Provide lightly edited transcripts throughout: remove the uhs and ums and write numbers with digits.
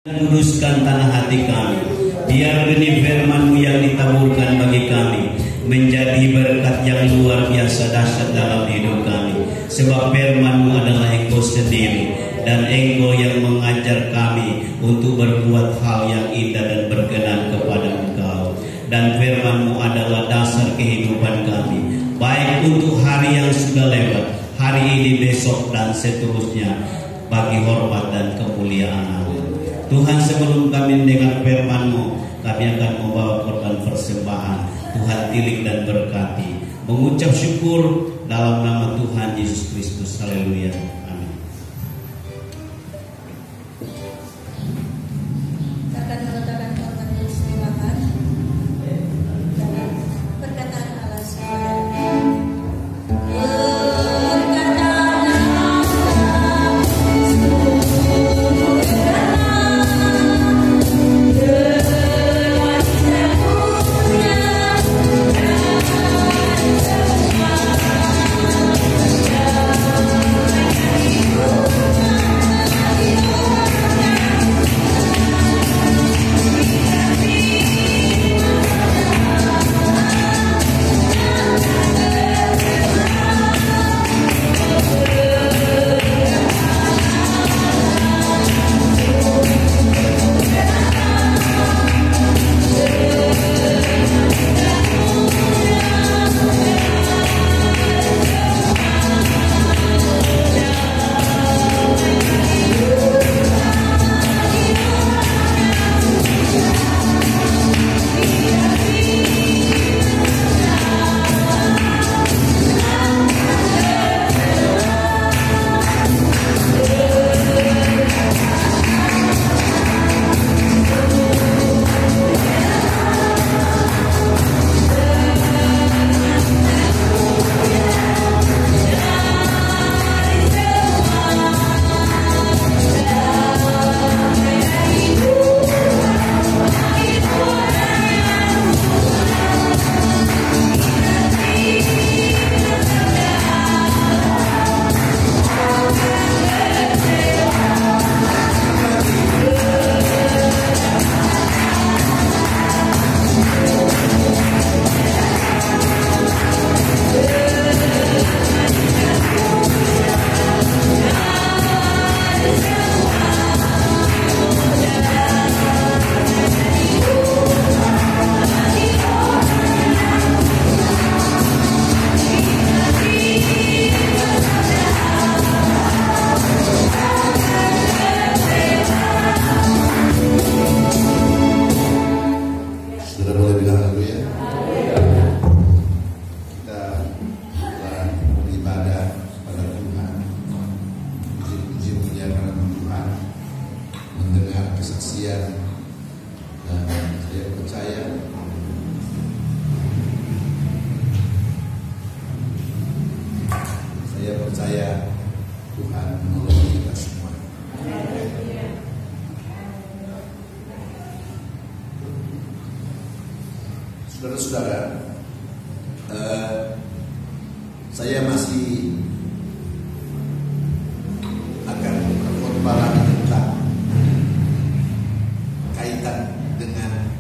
Kuduskan tanah hati kami, biar benih firman-Mu yang ditaburkan bagi kami menjadi berkat yang luar biasa dahsyat dalam hidup kami. Sebab firman-Mu adalah Engkau sendiri, dan Engkau yang mengajar kami untuk berbuat hal yang indah dan berkenan kepada Engkau. Dan firman-Mu adalah dasar kehidupan kami, baik untuk hari yang sudah lewat, hari ini, besok, dan seterusnya, bagi hormat dan kemuliaan-Mu. Tuhan, sebelum kami mendengar firman-Mu, kami akan membawa korban persembahan. Tuhan tilik dan berkati, mengucap syukur dalam nama Tuhan Yesus Kristus. Haleluya. Amin. Akan meletakkan korban persembahan dalam perkataan Allah SWT. Saudara-saudara, saya masih akan berkhotbah lagi tentang kaitan dengan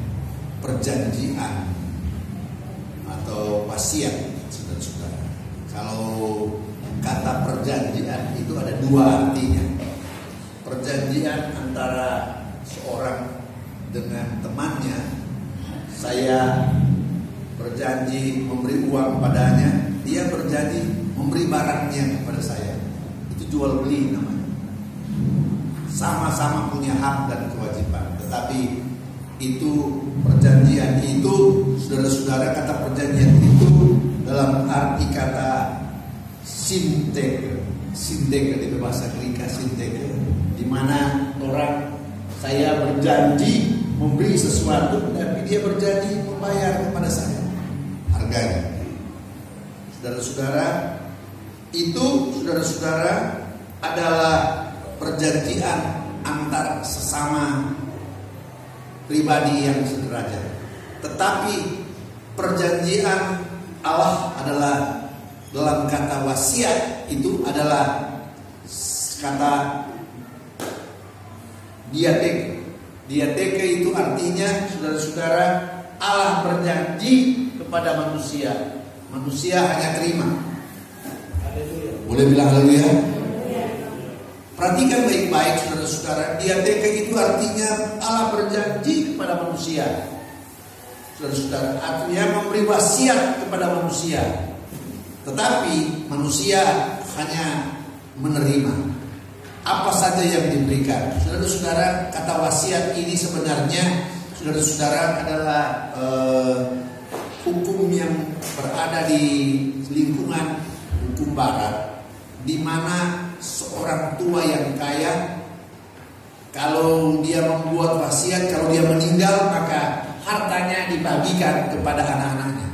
perjanjian atau wasiat, saudara-saudara. Kalau kata perjanjian itu ada dua artinya. Perjanjian antara seorang dengan temannya, saya berjanji memberi uang padanya, dia berjanji memberi barangnya kepada saya. Itu jual beli namanya. Sama-sama punya hak dan kewajiban. Tetapi itu perjanjian itu, saudara-saudara, kata perjanjian itu dalam arti kata sintek itu bahasa Greek, sintek, di mana orang, saya berjanji memberi sesuatu, tapi dia berjanji membayar kepada saya harganya. Saudara-saudara, itu saudara-saudara adalah perjanjian antar sesama pribadi yang sederajat. Tetapi perjanjian Allah adalah dalam kata wasiat itu adalah kata diatek Diateke itu artinya, saudara-saudara, Allah berjanji kepada manusia. Manusia hanya terima. Boleh bilang haleluya? Perhatikan baik-baik, saudara-saudara. Diateke itu artinya Allah berjanji kepada manusia. Saudara-saudara, artinya memberi wasiat kepada manusia. Tetapi manusia hanya menerima apa saja yang diberikan. Saudara-saudara, kata wasiat ini sebenarnya, saudara-saudara, adalah hukum yang berada di lingkungan hukum barat, di mana seorang tua yang kaya, kalau dia membuat wasiat, kalau dia meninggal, maka hartanya dibagikan kepada anak-anaknya.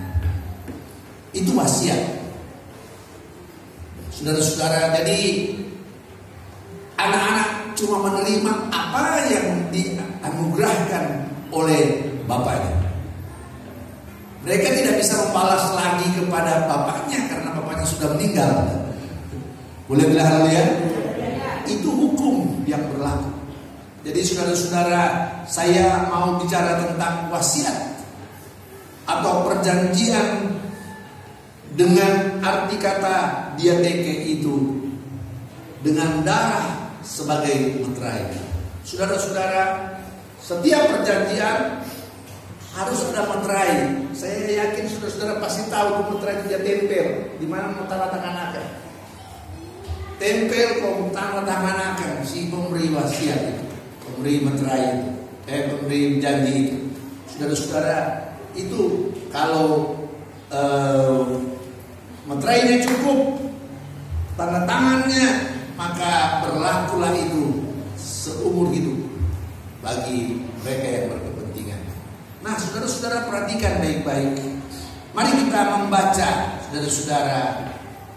Itu wasiat. Saudara-saudara, jadi anak-anak cuma menerima apa yang dianugerahkan oleh bapaknya. Mereka tidak bisa membalas lagi kepada bapaknya karena bapaknya sudah meninggal. Boleh bilang haleluya? Itu hukum yang berlaku. Jadi saudara-saudara, saya mau bicara tentang wasiat atau perjanjian dengan arti kata diateke itu, dengan darah sebagai meterai. Saudara-saudara, setiap perjanjian harus ada meterai. Saya yakin saudara-saudara pasti tahu meterai dia tempel di mana tanda tangan akan. Tempel kau tanda tangan akan si pemberi wasiat itu, pemberi meterai itu, pemberi janji itu. Saudara-saudara, itu kalau meterainya cukup, tanda tangannya, maka berlakulah itu seumur hidup bagi mereka yang berkepentingan. Nah, saudara-saudara, perhatikan baik-baik. Mari kita membaca, saudara-saudara,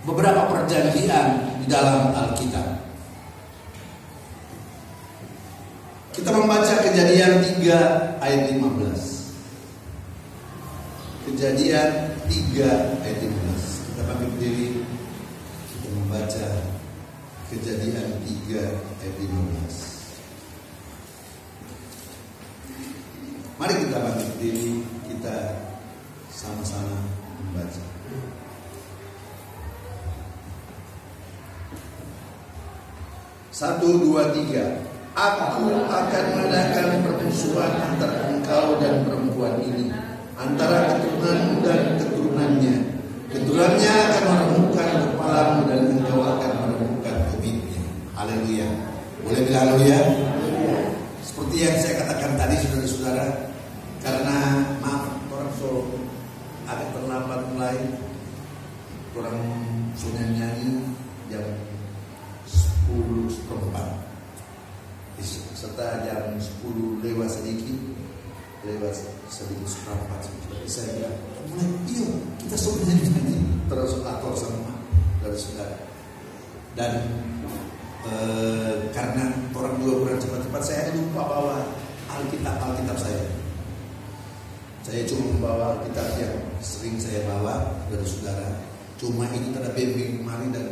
beberapa perjanjian di dalam Alkitab. Kita membaca Kejadian 3 ayat 15. Kejadian 3 ayat 15. Kita bangkit berdiri. Kita membaca Kejadian 3 ayat 15. Mari kita bangkit berdiri, kita sama-sama membaca. Satu, dua, tiga. Aku akan mengadakan permusuhan antara engkau dan perempuan ini, antara keturunanmu dan keturunannya. Keturunannya akan meremukkan kepalamu dan engkau akan meremukkan kebitnya. Haleluya. Boleh bilang haleluya? Seperti yang saya katakan tadi, saudara-saudara, karena maaf orang so agak terlambat mulai, orang sudah nyanyi jam 10:04, serta jam 10 lewat sedikit seperempat. Jadi saya bilang, mulai iya kita semua nyanyi terus atur semua dari saudara. Dan karena orang juga kurang cepat-cepat, saya lupa bawa Alkitab saya. Saya cuma membawa Alkitab yang sering saya bawa dari saudara. Cuma ini ada bimbing kemarin dan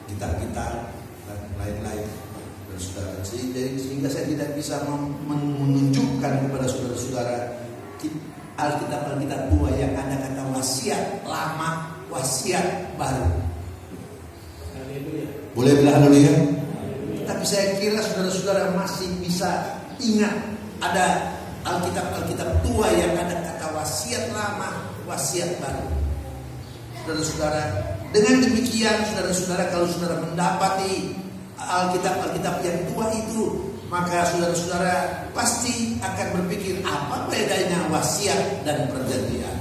gitar-gitar dan lain-lain dari saudara. Sehingga saya tidak bisa menunjukkan kepada saudara-saudara Alkitab tua yang ada kata wasiat lama, wasiat baru. Boleh bilang haleluya? Tapi saya kira saudara-saudara masih bisa ingat ada Alkitab tua yang ada kata wasiat lama, wasiat baru. Saudara-saudara, dengan demikian saudara-saudara, kalau saudara mendapati Alkitab yang tua itu, maka saudara-saudara pasti akan berpikir apa bedanya wasiat dan perjanjian.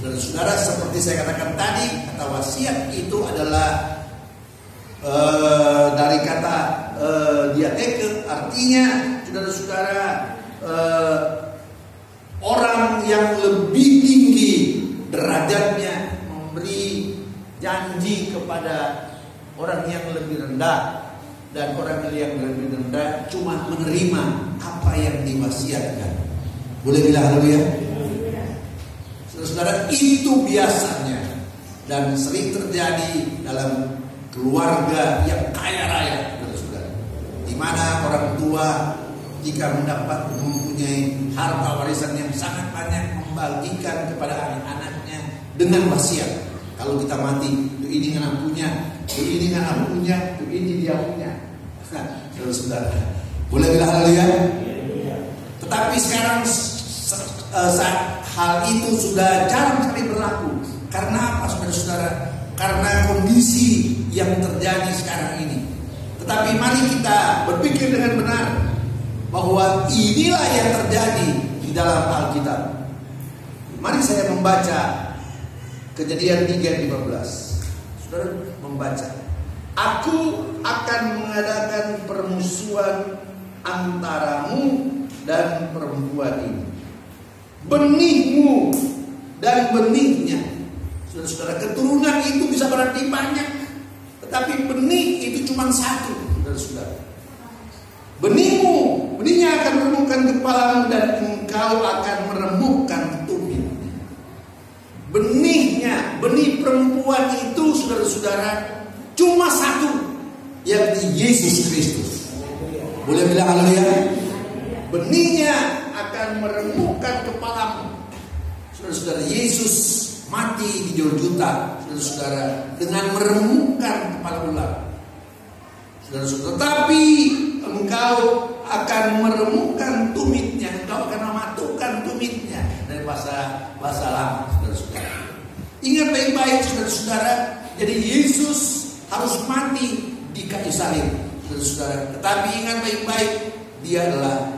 Saudara-saudara, seperti saya katakan tadi, kata wasiat itu adalah dari kata diateke, artinya saudara-saudara orang yang lebih tinggi derajatnya memberi janji kepada orang yang lebih rendah, dan orang yang lebih rendah cuma menerima apa yang diwasiatkan. Boleh bilang haleluya? Saudara-saudara, itu biasanya dan sering terjadi dalam keluarga yang kaya raya, saudara, di mana orang tua jika mempunyai harta warisan yang sangat banyak, membagikan kepada anak-anaknya dengan wasiat. Kalau kita mati, itu ini anak punya, itu ini anak punya, itu ini dia punya. Saudara-saudara, boleh bilang haleluya? Tetapi sekarang hal itu sudah jarang sekali berlaku. Karena apa, saudara-saudara? Karena kondisi yang terjadi sekarang ini. Tetapi mari kita berpikir dengan benar bahwa inilah yang terjadi di dalam Alkitab. Mari saya membaca Kejadian 3:15. Saudara membaca, aku akan mengadakan permusuhan antaramu dan perempuan ini, benihmu dan benihnya. Saudara-saudara, keturunan itu bisa berarti banyak, tetapi benih itu cuma satu. Saudara-saudara, benihnya akan meremukkan kepalamu dan engkau akan meremukkan tumit. Benihnya, benih perempuan itu, saudara-saudara, cuma satu, yakni Yesus Kristus. Boleh bilang haleluya? Benihnya akan meremukkan kepalamu. Saudara-saudara, Yesus mati di Golgota, saudara-saudara, dengan meremukkan kepala ular. Saudara-saudara, tetapi engkau akan meremukkan tumitnya, engkau akan mematukan tumitnya. Dari bahasa lama, saudara-saudara. Ingat baik-baik, saudara-saudara. Jadi Yesus harus mati di kayu salib, saudara-saudara. Tetapi ingat baik-baik, dia adalah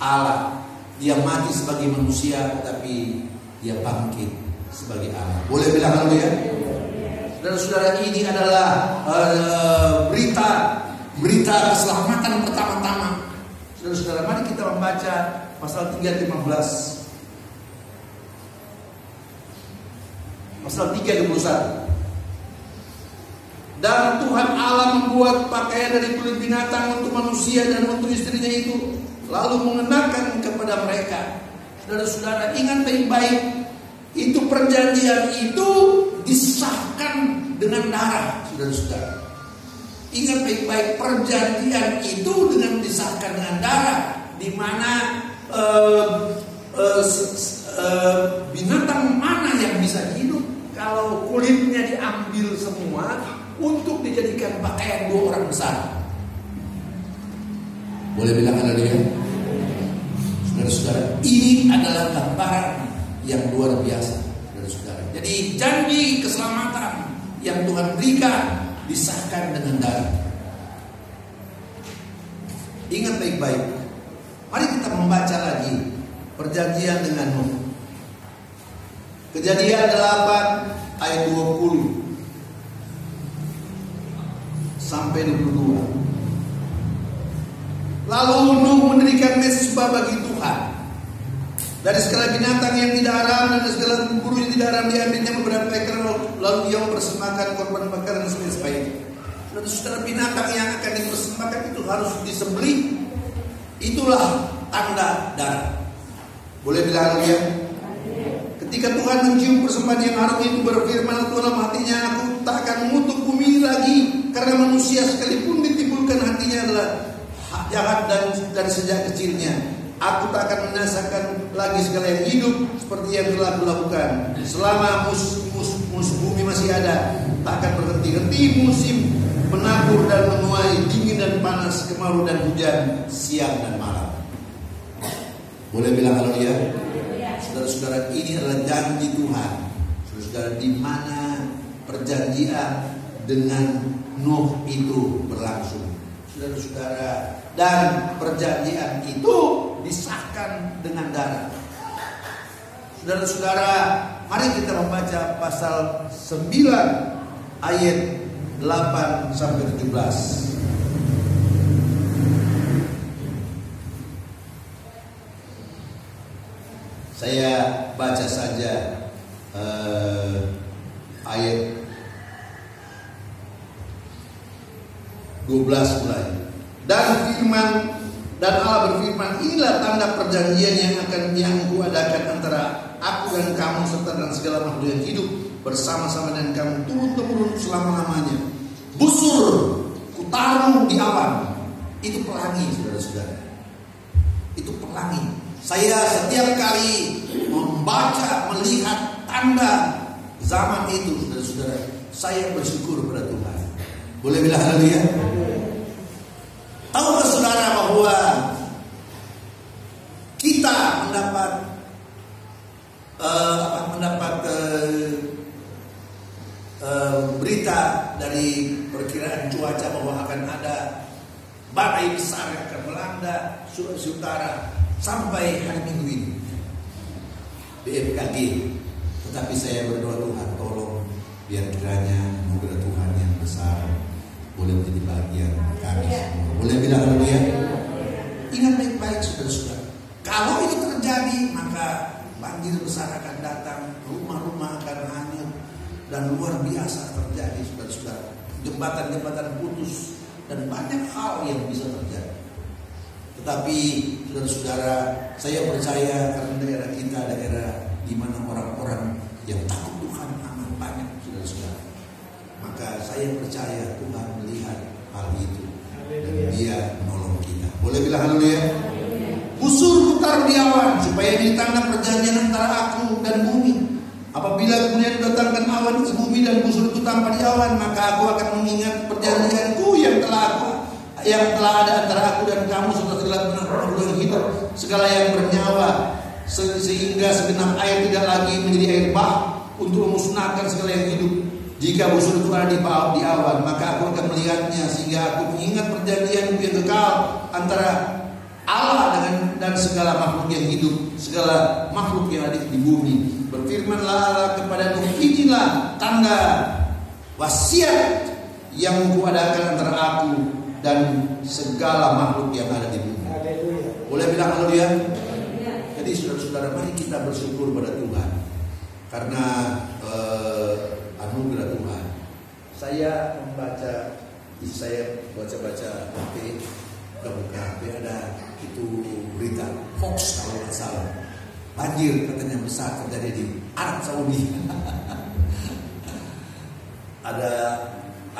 Allah. Dia mati sebagai manusia, tetapi dia bangkit sebagai Allah. Boleh bilang haleluya? Saudara-saudara, ini adalah berita keselamatan pertama-tama. Saudara-saudara, mari kita membaca pasal 3:15. Pasal 3:21. Dan Tuhan Allah membuat pakaian dari kulit binatang untuk manusia dan untuk istrinya itu, lalu mengenakan kepada mereka. Saudara-saudara, ingat baik-baik, itu perjanjian itu disahkan dengan darah, saudara-saudara. Ingat baik-baik, perjanjian itu dengan disahkan dengan darah, di mana binatang mana yang bisa hidup kalau kulitnya diambil semua untuk dijadikan pakaian 2 orang besar. Boleh bilang haleluya? Saudara-saudara, ini adalah gambaran yang luar biasa, saudara-saudara. Jadi janji keselamatan yang Tuhan berikan disahkan dengan darah. Ingat baik-baik. Mari kita membaca lagi perjanjian dengan Nuh. Kejadian 8 ayat 20 sampai 22. Lalu Nuh mendirikan mezbah bagi Tuhan. Dari segala binatang yang tidak haram dan dari segala burung yang tidak haram diambilnya beberapa ekor, lalu dia mempersembahkan korban bakaran sebaik-baik. Dan saudara, binatang yang akan dipersembahkan itu harus disembelih. Itulah tanda darah. Boleh bilang haleluya? Ketika Tuhan mencium persembahan yang harum itu, berfirman Tuhan dalam hatinya, aku tak akan mengutuk bumi ini lagi, karena manusia sekalipun ditimbulkan hatinya adalah jahat dan sejak kecilnya. Aku tak akan menasakan lagi segala yang hidup seperti yang telah kulakukan. Selama musuh bumi masih ada, tak akan berhenti-henti musim menabur dan menuai, dingin dan panas, kemarau dan hujan, siang dan malam. Boleh bilang haleluya? Saudara-saudara, ini adalah janji Tuhan. Saudara-saudara, di mana perjanjian dengan Nuh itu berlangsung. Saudara-saudara, dan perjanjian itu disahkan dengan darah. Saudara-saudara, mari kita membaca pasal 9 ayat 8 sampai 17. Saya baca saja ayat 12 mulai. Dan Allah berfirman, inilah tanda perjanjian yang kuadakan antara aku dan kamu serta dan segala makhluk yang hidup bersama-sama dengan kamu turun-temurun selama-lamanya. Busur kutaruh di awan. Itu pelangi, saudara-saudara. itu pelangi. Saya setiap kali membaca, melihat tanda zaman itu, saudara-saudara, saya bersyukur pada Tuhan. Boleh bilang haleluya? Tahukah saudara bahwa kita mendapat berita dari perkiraan cuaca bahwa akan ada badai besar yang akan melanda Sulawesi Utara sampai hari Minggu ini, BMKG. Tetapi saya berdoa, Tuhan tolong biar kiranya anugerah Tuhan yang besar boleh menjadi bagian kami semua. Boleh bilang haleluya? Ingat baik-baik saudara-saudara, kalau itu terjadi maka banjir besar akan datang, rumah-rumah akan hanyut, dan luar biasa terjadi saudara-saudara. Jembatan-jembatan putus dan banyak hal yang bisa terjadi. Tetapi saudara-saudara, saya percaya karena daerah kita daerah di mana orang-orang yang takut Tuhan amat banyak saudara-saudara, maka saya percaya Tuhan melihat hal itu dan Dia menolong kita. Boleh bilang haleluya? Busur putar di awan supaya ini tanda perjanjian antara aku dan bumi. Apabila kemudian datangkan awan ke bumi dan busur itu tanpa di awan, maka aku akan mengingat perjanjianku yang telah ada antara aku dan kamu serta segala makhluk yang hidup, segala yang bernyawa, sehingga segenap air tidak lagi menjadi air bah untuk memusnahkan segala yang hidup. Jika busur itu ada di awan, maka aku akan melihatnya, sehingga aku mengingat perjanjianku yang kekal antara Allah dan segala makhluk yang hidup, segala makhluk yang ada di bumi. Berfirmanlah Allah kepada Nuh, inilah tanda wasiat yang kuadakan antara aku dan segala makhluk yang ada di bumi. Boleh bilang haleluya? Jadi saudara-saudara, mari kita bersyukur pada Tuhan karena anugerah Tuhan. Saya baca HP, buka HP ada itu berita hoax kalau nggak salah, banjir katanya besar terjadi di Arab Saudi. Ada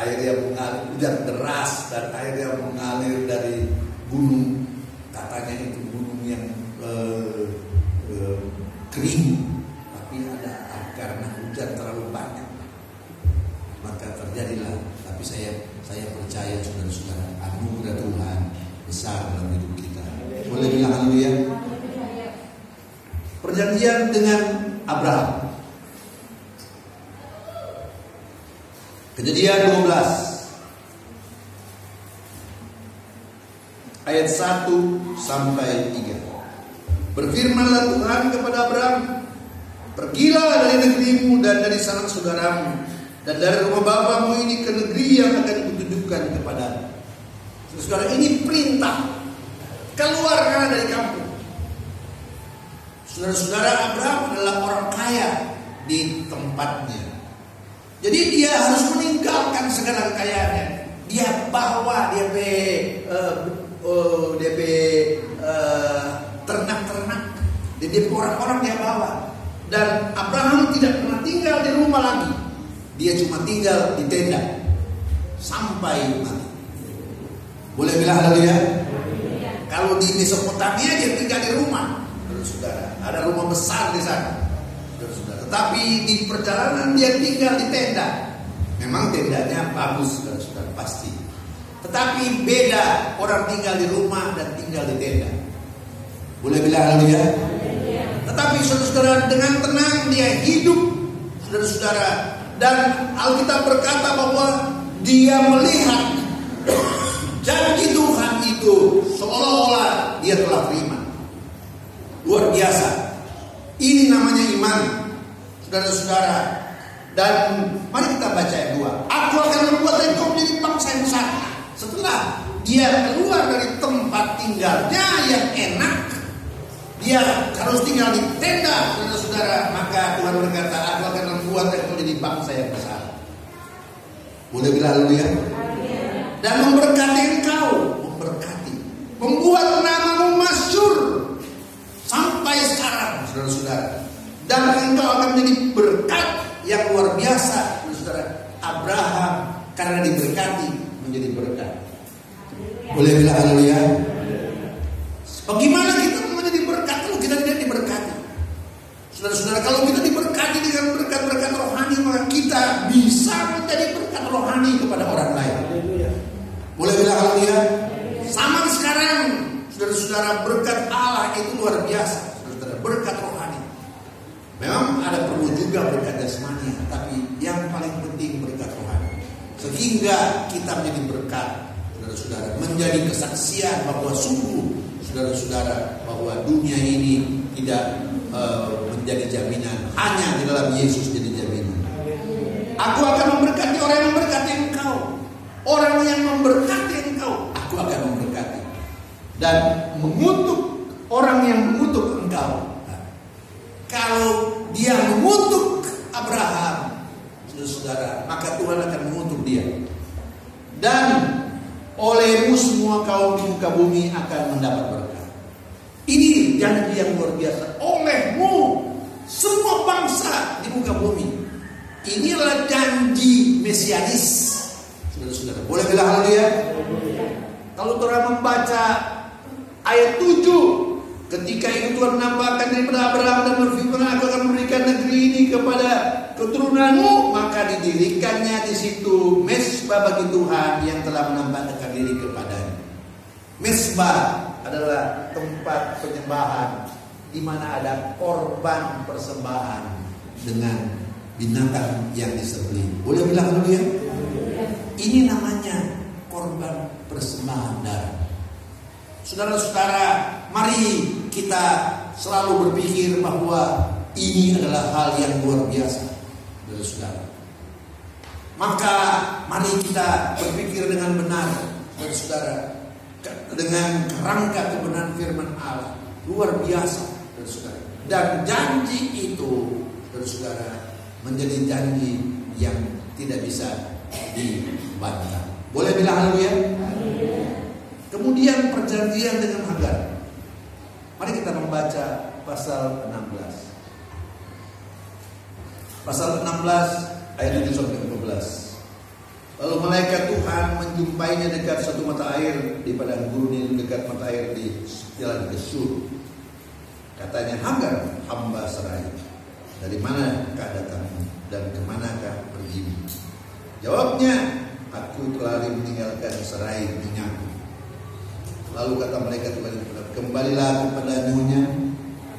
air yang mengalir, hujan deras dan air yang mengalir dari gunung, katanya itu gunung yang kering, tapi ada karena hujan terlalu banyak maka terjadilah. Tapi saya percaya saudara-saudara, anugerah Tuhan besar dalam hidup kita. Boleh bilang haleluya? Perjanjian dengan Abraham. Kejadian 12 ayat 1 sampai 3. Berfirmanlah Tuhan kepada Abraham, pergilah dari negerimu dan dari sanak saudaramu dan dari rumah bapamu ini ke negeri yang akan kutunjukkan kepadamu. Saudara, ini perintah. Keluarlah dari kampung. Saudara-saudara, Abraham adalah orang kaya di tempatnya. Jadi dia harus meninggalkan segala kekayaannya. Dia bawa ternak-ternak. Dia orang-orang dia bawa. Dan Abraham tidak pernah tinggal di rumah lagi. Dia cuma tinggal di tenda sampai mati. Boleh bilang haleluya? Kalau di Mesopotamia dia tinggal di rumah, saudara, ada rumah besar di sana, saudara. Tetapi di perjalanan dia tinggal di tenda. Memang tendanya bagus, saudara, pasti. Tetapi beda orang tinggal di rumah dan tinggal di tenda. Boleh bilang haleluya? Tetapi saudara-saudara, dengan tenang dia hidup, saudara-saudara. Dan Alkitab berkata bahwa dia melihat janji Tuhan itu seolah-olah dia telah terima. Luar biasa. Ini namanya iman, saudara-saudara. Dan mari kita baca ayat 2. Aku akan membuat engkau menjadi bangsa yang besar. Setelah dia keluar dari tempat tinggalnya yang enak, dia harus tinggal di tenda, saudara-saudara. Maka Tuhan berkata, aku akan membuat engkau menjadi bangsa yang besar. Boleh bilang haleluya? Dan memberkati engkau, membuat namamu masyhur sampai sekarang, saudara-saudara. Dan engkau akan menjadi berkat yang luar biasa, saudara. Abraham karena diberkati menjadi berkat. Boleh bilang haleluya? Bagaimana kita dengan berkat-berkat rohani, maka kita bisa menjadi berkat rohani kepada orang lain. Boleh bilang haleluya? Sama sekarang, saudara-saudara, berkat Allah itu luar biasa. Saudara, berkat rohani. Memang ada perlu juga berkat jasmani, tapi yang paling penting berkat rohani. Sehingga kita menjadi berkat, saudara-saudara, menjadi kesaksian bahwa sungguh, saudara-saudara, bahwa dunia ini tidak menjadi jaminan, hanya di dalam Yesus jadi jaminan. Aku akan memberkati orang yang memberkati engkau. Orang yang memberkati engkau, aku akan memberkati. Dan mengutuk orang yang mengutuk engkau. Nah, kalau dia mengutuk Abraham, saudara, maka Tuhan akan mengutuk dia. Dan olehmu semua kaum di muka bumi akan mendapat berkat. Ini janji yang luar biasa. Olehmu semua bangsa di muka bumi. Inilah janji mesianis. Saudara-saudara, boleh bilang haleluya? Kalau Tuhan membaca ayat 7, ketika itu Tuhan menampakkan daripada Abraham dan berfirman, aku akan memberikan negeri ini kepada keturunanmu, maka didirikannya di situ mezbah bagi Tuhan yang telah menampakkan diri kepadanya. Mezbah adalah tempat penyembahan di mana ada korban persembahan dengan binatang yang disembelih. Boleh bilang haleluya? Ini namanya korban persembahan darah. Saudara-saudara, mari kita selalu berpikir bahwa ini adalah hal yang luar biasa, saudara-saudara. Maka mari kita berpikir dengan benar, saudara-saudara, dengan kerangka kebenaran firman Allah. Luar biasa, saudara-saudara. Dan janji itu, saudara-saudara, menjadi janji yang tidak bisa dibantah. Boleh bilang haleluya? Kemudian perjanjian dengan Hagar. Mari kita membaca pasal 16. Pasal 16 ayat 7 sampai 15. Lalu malaikat Tuhan menjumpainya dekat satu mata air di padang gurun, dekat mata air di jalan ke Sur. Katanya, Hagar, hamba Sarai, dari manakah datangmu dan kemanakah pergimu? Jawabnya, aku telah meninggalkan Sarai menyaku. Lalu kata malaikat Tuhan, kembalilah kepada nyonya,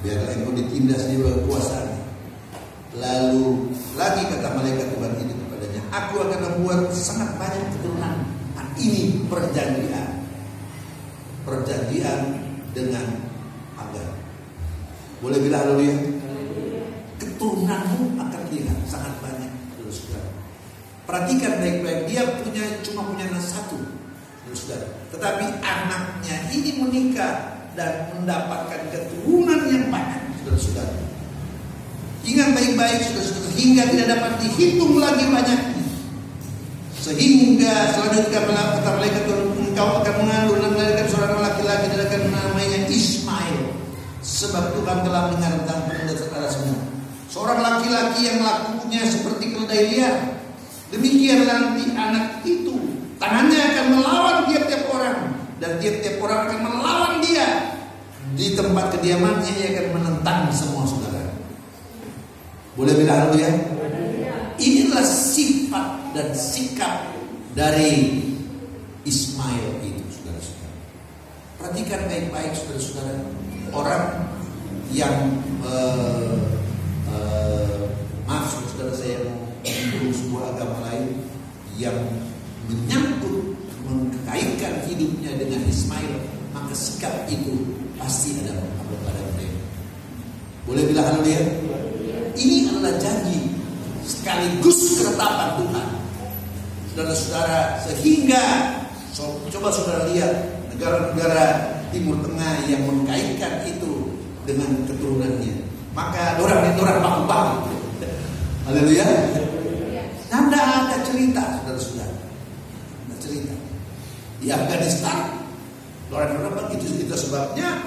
biarlah engkau ditindas di bawah kuasanya. Lalu lagi kata malaikat Tuhan itu kepadanya, aku akan membuat sangat banyak keturunan. Nah, ini perjanjian dengan Hagar. Boleh bilang haleluya? Keturunanmu akan lihat sangat banyak, saudara. Perhatikan baik-baik, dia cuma punya anak satu, saudara. Tetapi anaknya ini menikah dan mendapatkan keturunan yang banyak, saudara-saudara. Ingat baik-baik, saudara-saudara, hingga tidak dapat dihitung lagi banyaknya. Sehingga selanjutnya kata malaikat Tuhan, engkau akan mengandung dan melahirkan seorang laki-laki dan akan namanya Ismail, sebab Tuhan telah mendengar tentang saudara semua. Seorang laki-laki yang lakunya seperti keledai liar. Demikian nanti anak itu tangannya akan melawan tiap-tiap orang, dan tiap-tiap orang akan melawan dia. Di tempat kediamannya ia akan menentang semua saudara. Boleh bilang haleluya? Inilah sifat dan sikap dari Ismail itu, saudara-saudara. Perhatikan baik-baik, saudara-saudara. Orang yang maaf saudara, saya mau menyinggung sebuah agama lain yang menyangkut mengkaitkan hidupnya dengan Ismail, maka sikap itu pasti ada pada mereka. Boleh bilang haleluya? Ini adalah janji sekaligus ketetapan Tuhan, saudara-saudara. Sehingga coba saudara lihat negara-negara Timur Tengah yang mengkaitkan itu dengan keturunannya, maka orang baku-baku. Haleluya. Nanda ada cerita, saudara-saudara. Ada cerita di Afghanistan, orang begitu. Itu sebabnya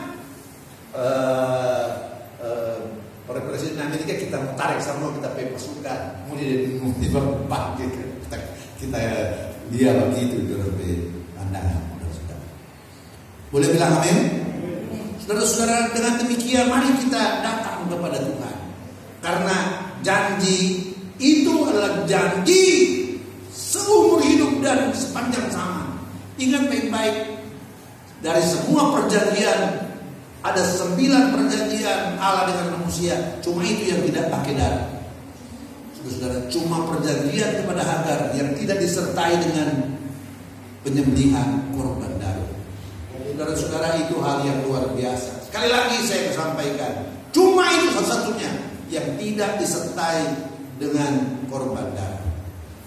oleh Presiden Amerika kita mau tarik sama kita pakai pasukan, mau dipakai kita dia begitu lebih pandangan, saudara. Boleh bilang amin? Saudara-saudara, dengan demikian mari kita datang kepada Tuhan, karena janji itu adalah janji seumur hidup dan sepanjang zaman. Ingat baik-baik, dari semua perjanjian ada 9 perjanjian Allah dengan manusia, cuma itu yang tidak pakai darah. Saudara, cuma perjanjian kepada Hagar yang tidak disertai dengan penyembelihan korban darah. Saudara-saudara, itu hal yang luar biasa. Sekali lagi saya sampaikan, cuma itu satu-satunya yang tidak disertai dengan korban darah.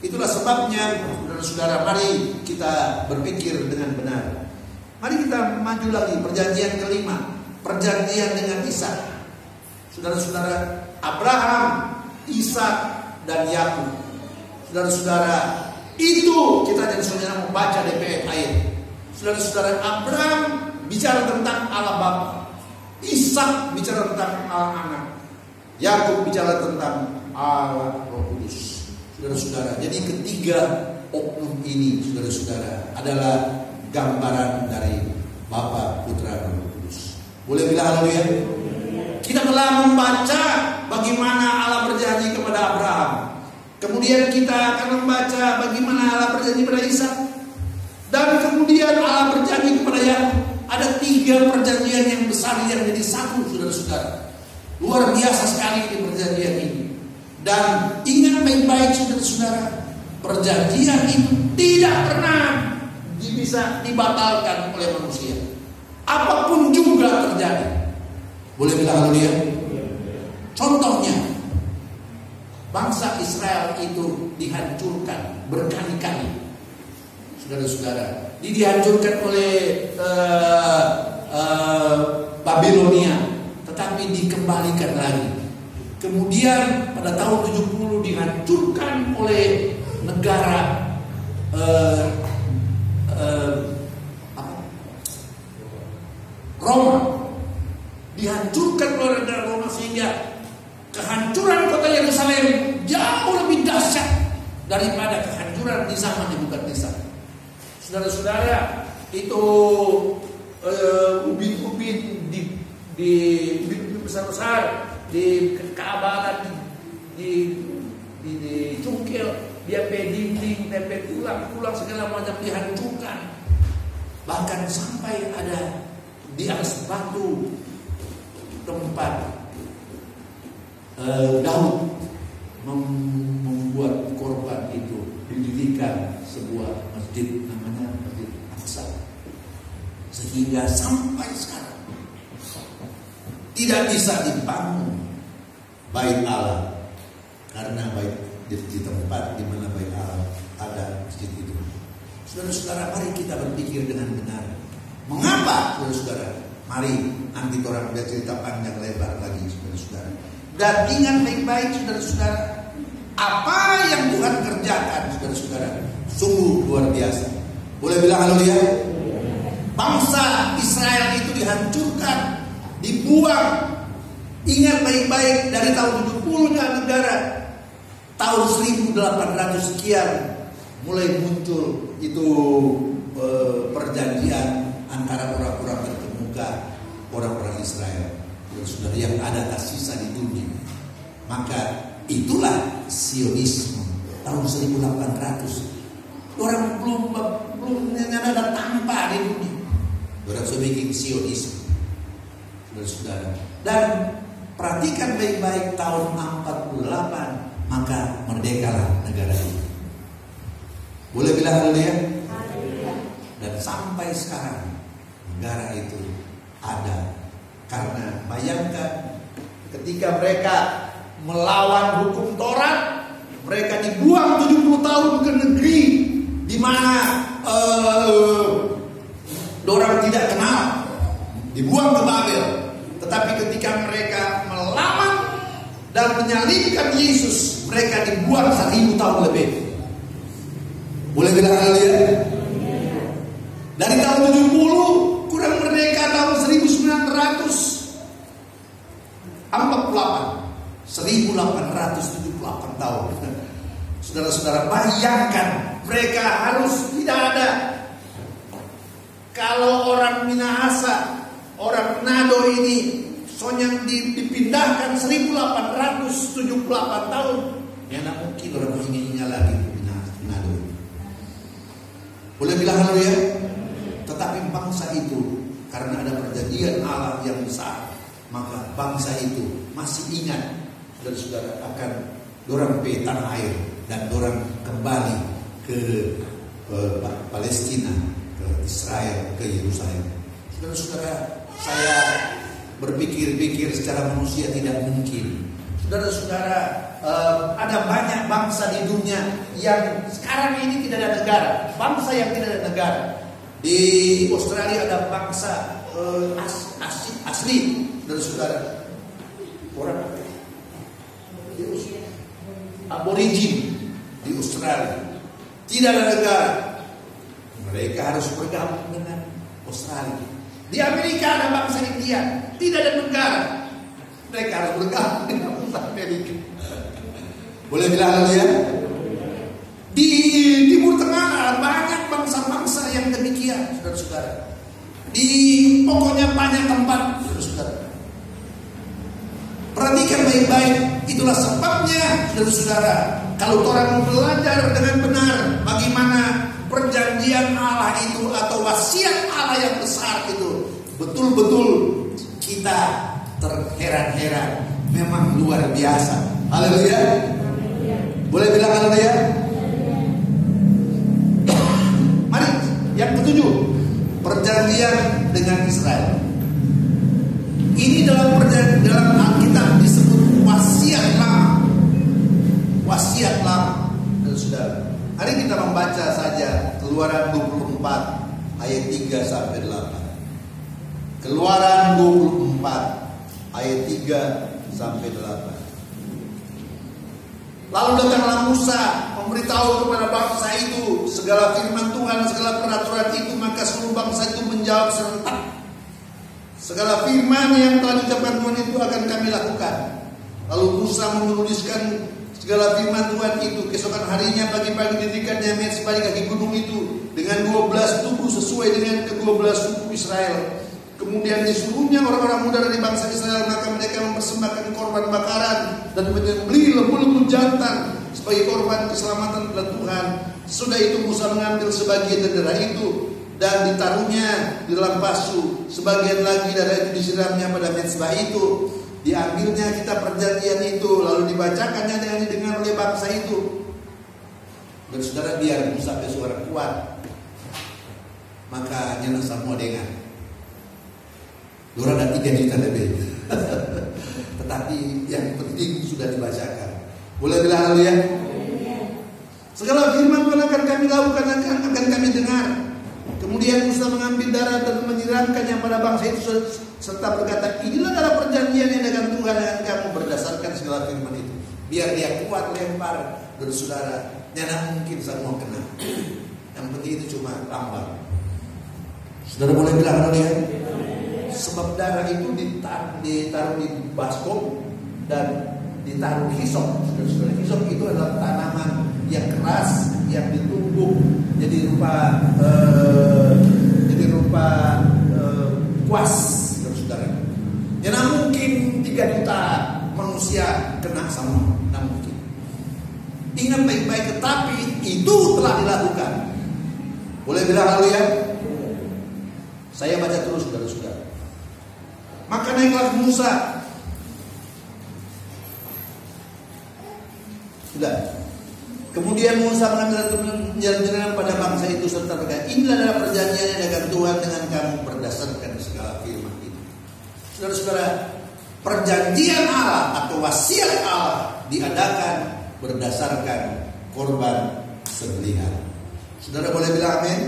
Itulah sebabnya, saudara-saudara, mari kita berpikir dengan benar. Mari kita maju lagi, perjanjian kelima, perjanjian dengan Ishak. Saudara-saudara, Abraham, Ishak, dan Yakub. Saudara-saudara, itu kita dan saudara membaca DPF ayat. Saudara-saudara, Abraham bicara tentang Allah Bapa, Ishak bicara tentang Allah Anak, Yakub bicara tentang Allah Roh Kudus. Saudara-saudara, jadi ketiga oknum ini, saudara-saudara, adalah gambaran dari Bapa, Putra, dan Roh Kudus. Boleh bilang haleluya? Kita telah membaca bagaimana Allah berjanji kepada Abraham. Kemudian kita akan membaca bagaimana Allah berjanji kepada Ishak. Dan kemudian Allah berjanji kepada Yakub. Ada 3 perjanjian yang besar yang jadi satu, saudara-saudara. Luar biasa sekali di perjanjian ini. Dan ingat baik-baik, saudara-saudara, perjanjian itu tidak pernah bisa dibatalkan oleh manusia. Apapun juga terjadi. Boleh bilang haleluya? Contohnya, bangsa Israel itu dihancurkan berkali-kali. Saudara-saudara, dihancurkan oleh Babilonia, tetapi dikembalikan lagi. Kemudian pada tahun 70 dihancurkan oleh negara Roma. Dihancurkan oleh negara Roma sehingga kehancuran kota Yerusalem jauh lebih dahsyat daripada kehancuran di zaman Nebukadnezar. Saudara-saudara, itu ubin-ubin di besar-besar di Ka'bah dicungkil, dia dinding, tempe tulang segala macam dihancurkan. Bahkan sampai ada di atas batu tempat Daud membuat korban itu, didirikan sebuah masjid namanya Masjid Aqsa. Sehingga sampai sekarang tidak bisa dibangun bait Allah, karena bait di tempat di mana bait Allah ada masjid itu. Saudara-saudara, mari kita berpikir dengan benar. Mengapa, saudara-saudara? Mari nanti orang udah cerita panjang lebar lagi, saudara-saudara. Dan ingat baik-baik, saudara-saudara, apa yang Tuhan kerjakan, saudara-saudara, sungguh luar biasa. Boleh bilang haleluya? Bangsa Israel itu dihancurkan, dibuang. Ingat baik-baik, dari tahun 70-nya negara, tahun 1800 sekian mulai muncul itu perjanjian antara orang-orang terkemuka, orang-orang Israel, saudara, yang ada tersisa di dunia. Maka itulah Sionisme tahun 1800. Orang belum ada tanpa di dunia. Orang sudah bikin Sionisme, saudara. Dan perhatikan baik-baik, tahun 48 maka merdekalah negara ini. Boleh bilang haleluya? Dan sampai sekarang negara itu ada. Karena bayangkan, ketika mereka melawan hukum Taurat, mereka dibuang 70 tahun ke negeri di mana orang tidak kenal, dibuang ke Babel. Tetapi ketika mereka melawan dan menyalibkan Yesus, mereka dibuang 1000 tahun lebih. Boleh bilang haleluya? Dari tahun 70 kurang merdeka tahun 1948, 1878 tahun. Saudara-saudara, bayangkan, mereka harus tidak ada. Kalau orang Minahasa, orang Manado ini soalnya dipindahkan 1878 tahun. Ya tidak mungkin orang Rohingya lagi Manado. Boleh bilang haleluya? Tetapi bangsa itu karena ada perjanjian Allah yang besar, maka bangsa itu masih ingat dan saudara akan dorang pe tanah air dan dorang kembali ke Palestina, ke Israel, ke Yerusalem. Saudara-saudara, saya berpikir-pikir secara manusia tidak mungkin. Saudara-saudara, ada banyak bangsa di dunia yang sekarang ini tidak ada negara, bangsa yang tidak ada negara. Di Australia ada bangsa asli, saudara-saudara, orang aborigin di Australia, tidak ada negara. Mereka harus bergabung dengan Australia. Di Amerika ada bangsa India, tidak ada negara. Mereka harus bergabung dengan bangsa Amerika. Boleh bilang ya? Di Timur Tengah banyak bangsa-bangsa yang demikian, saudara-saudara. Di pokoknya banyak tempat, saudara-saudara. Perhatikan baik-baik. Itulah sebabnya, saudara-saudara, kalau orang belajar dengan benar bagaimana perjanjian Allah itu atau wasiat Allah yang besar itu, betul-betul kita terheran-heran. Memang luar biasa. Haleluya. Boleh bilang haleluya? Mari, yang ketujuh, perjanjian dengan Israel. Ini dalam Alkitab disebut wasiat lama. Wasiat lama. Dan saudara, hari kita membaca saja Keluaran 24 ayat 3 sampai 8. Keluaran 24 ayat 3 sampai 8. Lalu datanglah Musa memberitahu kepada bangsa itu segala firman Tuhan, segala peraturan itu, maka seluruh bangsa itu menjawab serentak. Segala firman yang telah diucapkan Tuhan itu akan kami lakukan. Lalu Musa menuliskan segala firman Tuhan itu. Keesokan harinya pagi-pagi didirikannya mezbah di kaki gunung itu dengan 12 tugu sesuai dengan ke-12 suku Israel. Kemudian disuruhnya orang-orang muda dari bangsa Israel, maka mereka mempersembahkan korban bakaran dan menyembelih lembu-lembu jantan sebagai korban keselamatan kepada Tuhan. Sesudah itu Musa mengambil sebagian dari darah itu dan ditaruhnya di dalam pasu. Sebagian lagi darah itu disiramnya pada mezbah itu. Diambilnya kitab perjanjian itu, lalu dibacakannya dengan didengar oleh bangsa itu. Dan saudara, biar Musa bersuara kuat, maka nyala semua dengar. Dorang ada 3 juta lebih. Tetapi yang penting sudah dibacakan. Boleh bilang haleluya? Segala firman Tuhan akan kami lakukan, akan kami dengar. Kemudian Musa mengambil darah dan menyiramkannya pada bangsa itu serta berkata, inilah darah perjanjian yang dengan Tuhan dengan kamu berdasarkan segala firman itu. Biar dia kuat lempar. Dan saudara, nyana mungkin semua kena. Yang penting itu cuma lambang. Saudara boleh bilang haleluya? Sebab darah itu ditaruh di baskom dan ditaruh hisop. Saudara, hisop itu adalah tanaman yang keras yang ditumbuk jadi rupa kuas, saudara. Ya, nah mungkin 3 juta manusia kena sama, nah mungkin. Ingat baik-baik, tetapi itu telah dilakukan. Boleh bilang haleluya? Saya baca terus, saudara-saudara. Maka naiklah Musa. Sudah. Kemudian Musa mengambil perjanjian pada bangsa itu serta berkata, inilah adalah perjanjiannya dengan Tuhan dengan kamu berdasarkan segala firman itu. Saudara-saudara, perjanjian Allah atau wasiat Allah diadakan berdasarkan korban sembelihan. Saudara boleh bilang amin?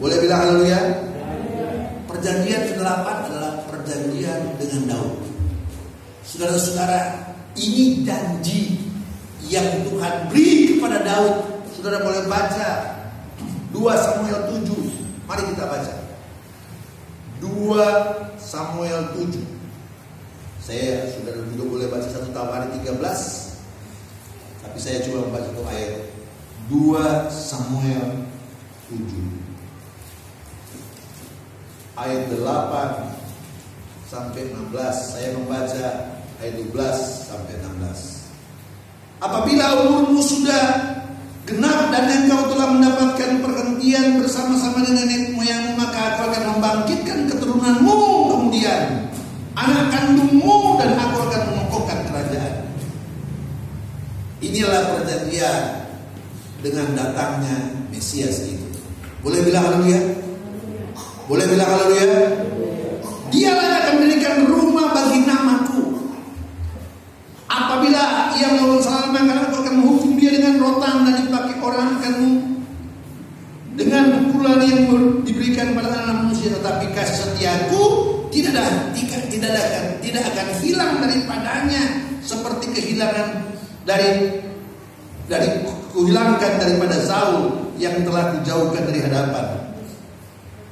Boleh bilang haleluya? Perjanjian ke-8 adalah perjanjian dengan Daud. Saudara-saudara, ini janji yang Tuhan beri kepada Daud. Saudara boleh baca 2 Samuel 7. Mari kita baca 2 Samuel 7. Saya saudara juga boleh baca 1 Tawarik 13. Tapi saya coba membaca itu ayat 2 Samuel 7 ayat 8 sampai 16. Saya membaca ayat 12 sampai 16. Apabila umurmu sudah genap dan engkau telah mendapatkan perhentian bersama-sama dengan nenek moyangmu, maka aku akan membangkitkan keturunanmu kemudian, anak kandungmu, dan aku akan mengokohkan kerajaan. Inilah perjanjian dengan datangnya Mesias itu. Boleh bilang haleluya? Boleh bilang haleluya? Dialah yang akan mendirikan rumah bagi namaku. Apabila ia melakukan salah, maka aku akan menghukum dia dengan rotan dan dipakai orang akanmu dengan pukulan yang diberikan pada anak manusia. Tetapi kasih setiaku tidak akan hilang daripadanya, seperti kuhilangkan daripada Saul yang telah kujauhkan dari hadapan.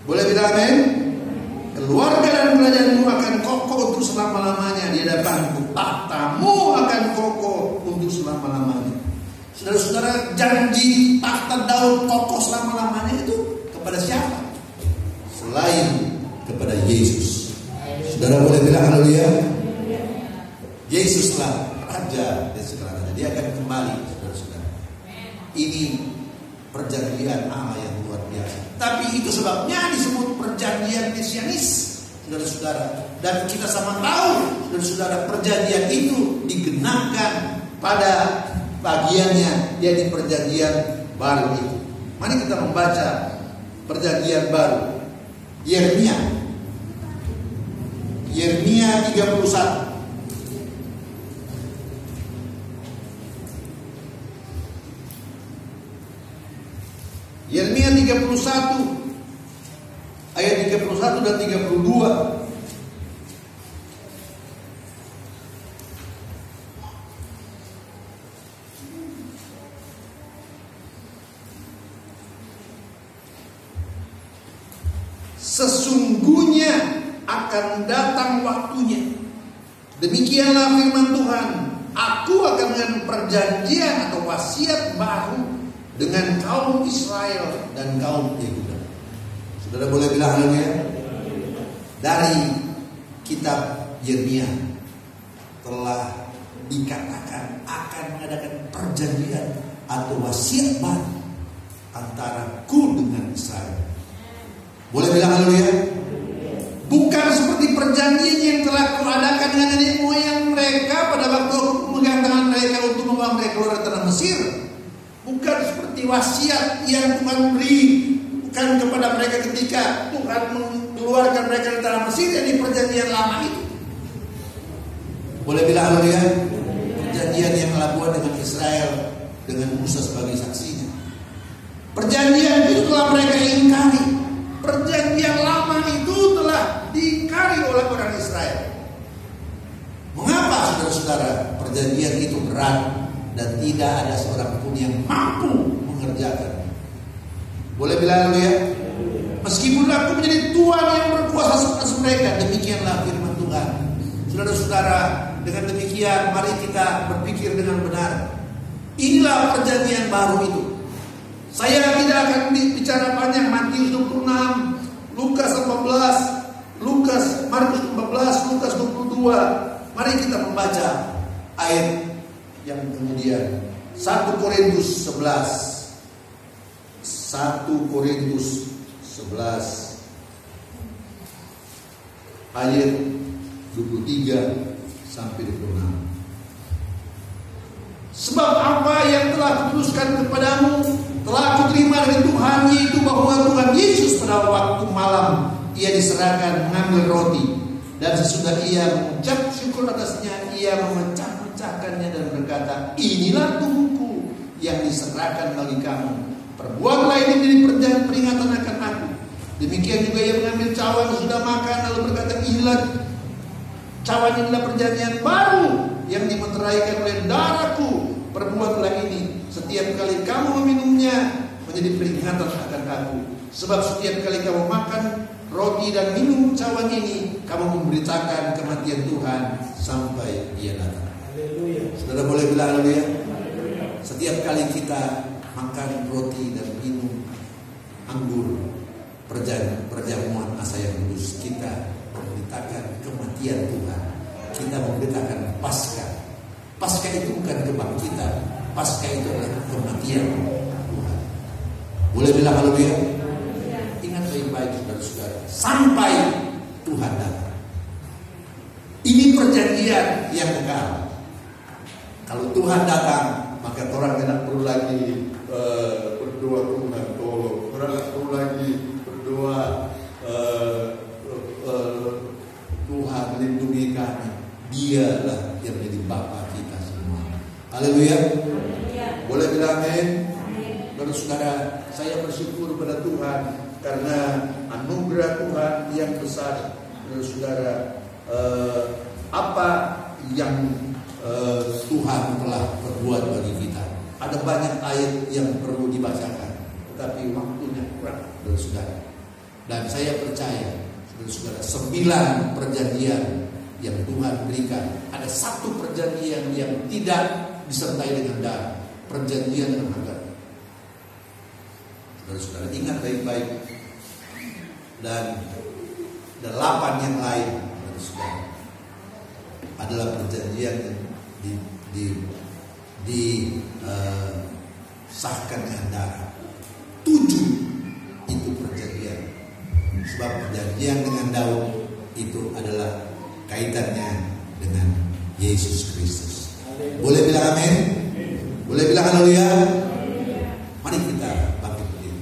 Boleh bilang amin? Keluarga dan kerajaanmu akan kokoh untuk selama-lamanya di hadapanku. Tahtamu akan kokoh untuk selama-lamanya. Saudara-saudara, janji tahta Daud kokoh selama-lamanya itu kepada siapa? Selain kepada Yesus. Saudara boleh bilang haleluya? Yesuslah Raja dan segalanya. Dia akan kembali, saudara-saudara. Ini perjanjian Allah yang luar biasa. Tapi itu sebabnya disebut perjanjian mesianis, saudara-saudara. Dan kita sama tahu, saudara-saudara, perjanjian itu digenapkan pada bagiannya, yaitu perjanjian baru itu. Mari kita membaca perjanjian baru. Yeremia 31. Yeremia 31 ayat 31 dan 32. Sesungguhnya akan datang waktunya, demikianlah firman Tuhan, aku akan dengan perjanjian atau wasiat baru dengan kaum Israel dan kaum Yehuda. Saudara boleh bilang haleluya? Dari kitab Yeremia telah dikatakan akan mengadakan perjanjian atau wasiat baru antara ku dengan Israel. Boleh bilang haleluya? Bukan seperti perjanjian yang telah kuadakan dengan nenek moyang mereka pada waktu aku memegang tangan mereka untuk membawa mereka keluar dari tanah Mesir. Bukan seperti wasiat yang Tuhan berikan kepada mereka ketika Tuhan mengeluarkan mereka dari tanah Mesir, yang di perjanjian lama itu. Boleh bilang haleluya? Perjanjian yang telah buat dengan Israel, dengan Musa sebagai saksinya. Perjanjian itu telah mereka ingkari. Perjanjian lama itu telah diingkari oleh orang Israel. Mengapa, saudara-saudara, perjanjian itu berat dan tidak ada seorang pun yang mampu mengerjakan? Boleh bilang haleluya? Meskipun aku menjadi Tuhan yang berkuasa atas mereka, demikianlah firman Tuhan. Saudara-saudara, dengan demikian mari kita berpikir dengan benar. Inilah perjanjian baru itu. Saya tidak akan bicara panjang. Matius 26, Lukas 14, Markus 14, Lukas 22. Mari kita membaca ayat yang kemudian. 1 Korintus 11 ayat 23 sampai 26. Sebab apa yang telah kutuliskan kepadamu telah kuterima dari Tuhan, yaitu bahwa Tuhan Yesus pada waktu malam ia diserahkan mengambil roti, dan sesudah ia mengucap syukur atasnya, ia memecah-mecahkannya dan berkata, inilah tubuhku yang diserahkan bagi kamu, perbuatlah ini menjadi peringatan akan aku. Demikian juga ia mengambil cawan sudah makan, lalu berkata, inilah cawan, inilah perjanjian baru yang dimeteraikan oleh darahku, perbuatlah ini setiap kali kamu meminumnya menjadi peringatan akan aku. Sebab setiap kali kamu makan roti dan minum cawan ini, kamu memberitakan kematian Tuhan sampai Ia datang. Haleluya. Saudara boleh bilang haleluya? Setiap kali kita makan roti dan minum anggur perjamuan asa yang kudus, kita memberitakan kematian Tuhan. Kita memberitakan Paskah. Paskah itu bukan kebangkitan. Paskah itu adalah kematian Tuhan. Boleh bilang haleluya? Ingat baik-baik saudara-saudara, sampai Tuhan datang. Ini perjanjian yang kekal. Kalau Tuhan datang, maka orang tidak perlu lagi berdoa Tuhan tolong. Orang tidak perlu lagi berdoa Tuhan lindungi kami. Dialah yang menjadi Bapa kita semua. Haleluya. Boleh bilang amin? Saudara, saya bersyukur pada Tuhan karena anugerah Tuhan yang besar. Saudara, apa yang Tuhan telah perbuat bagi kita. Ada banyak ayat yang perlu dibacakan, tetapi waktunya kurang, saudara. Dan saya percaya, saudara, 9 perjanjian yang Tuhan berikan, ada 1 perjanjian yang tidak disertai dengan darah, perjanjian dengan harga. Saudara, ingat baik-baik. Dan 8 yang lain, saudara, adalah perjanjian yang disahkan dengan darah. 7 itu perjanjian. Sebab perjanjian dengan Daud itu adalah kaitannya dengan Yesus Kristus. Boleh bilang amin? Boleh bilang haleluya? Mari kita bangkit berdiri.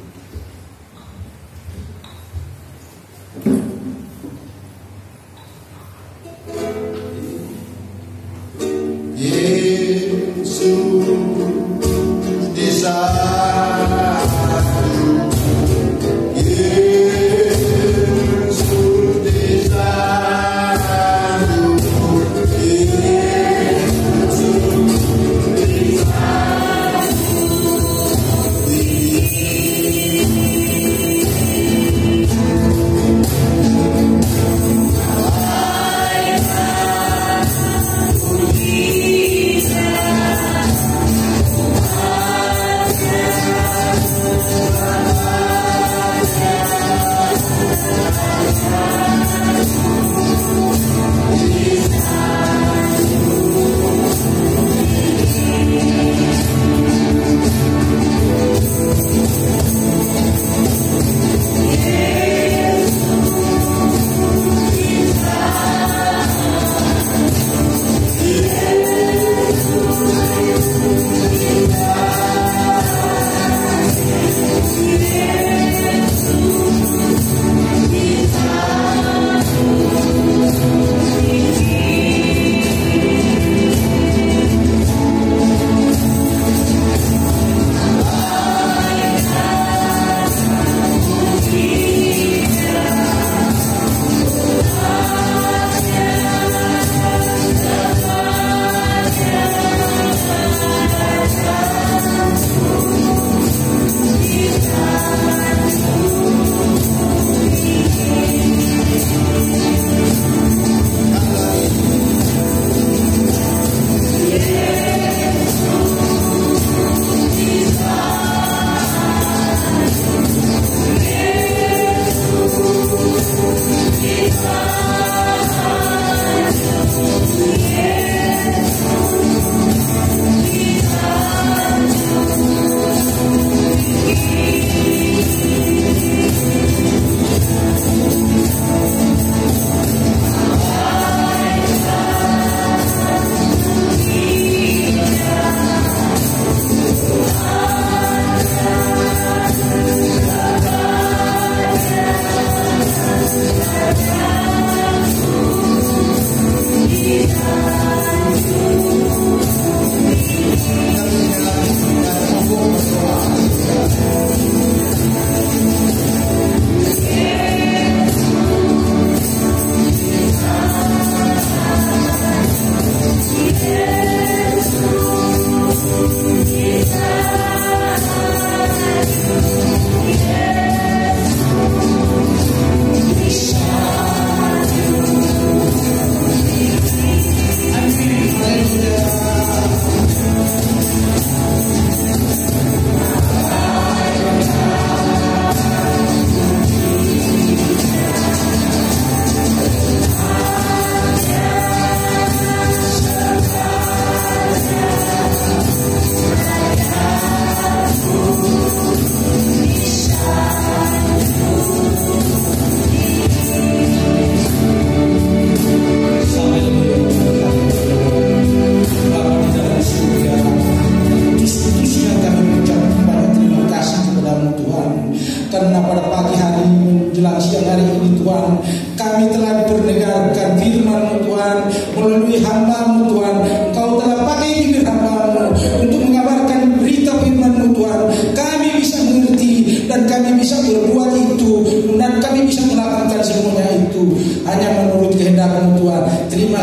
Terima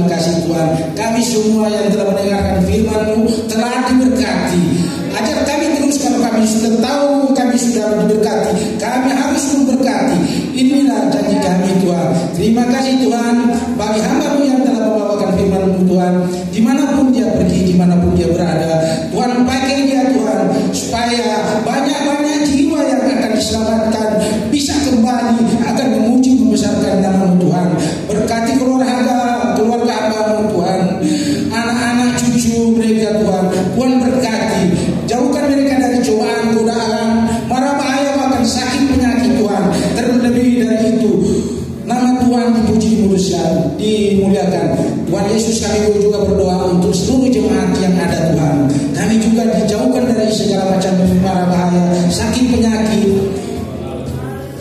kasih Tuhan. Kami semua yang telah mendengarkan firman-Mu telah diberkati. Ajar kami terus, kalau kami sudah tahu kami sudah diberkati, kami harus memberkati. Inilah janji kami Tuhan. Terima kasih Tuhan bagi hamba-Mu yang telah membawakan firman-Mu Tuhan. Dimanapun dia pergi, dimanapun dia berada, Tuhan pakai dia Tuhan, supaya banyak-banyak jiwa yang akan diselamatkan bisa kembali akan memuji membesarkan nama-Mu Tuhan. Berkati keluarga hamba-Mu Tuhan, anak-anak cucu mereka Tuhan. Tuhan berkati, jauhkan mereka dari cobaan, godaan, mara bahaya, bahkan sakit penyakit Tuhan. Terlebih dari itu, nama Tuhan dipuji, dimuliakan. Tuhan Yesus, kami juga berdoa untuk seluruh jemaat yang ada Tuhan. Kami juga dijauhkan dari segala macam mara bahaya, sakit penyakit,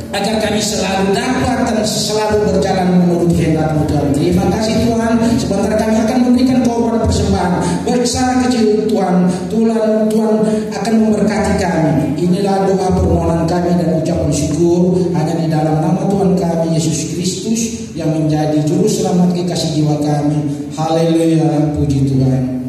agar kami selalu dapat dan selalu berjalan menurut kehendak-Mu Tuhan. Terima kasih Tuhan. Sebentar kami akan memberikan korban persembahan besar kecil Tuhan. Tuhan akan memberkati kami. Inilah doa permohonan kami dan ucapan syukur hanya di dalam nama Tuhan kami Yesus Kristus yang menjadi juru selamat kekasih jiwa kami. Haleluya, puji Tuhan.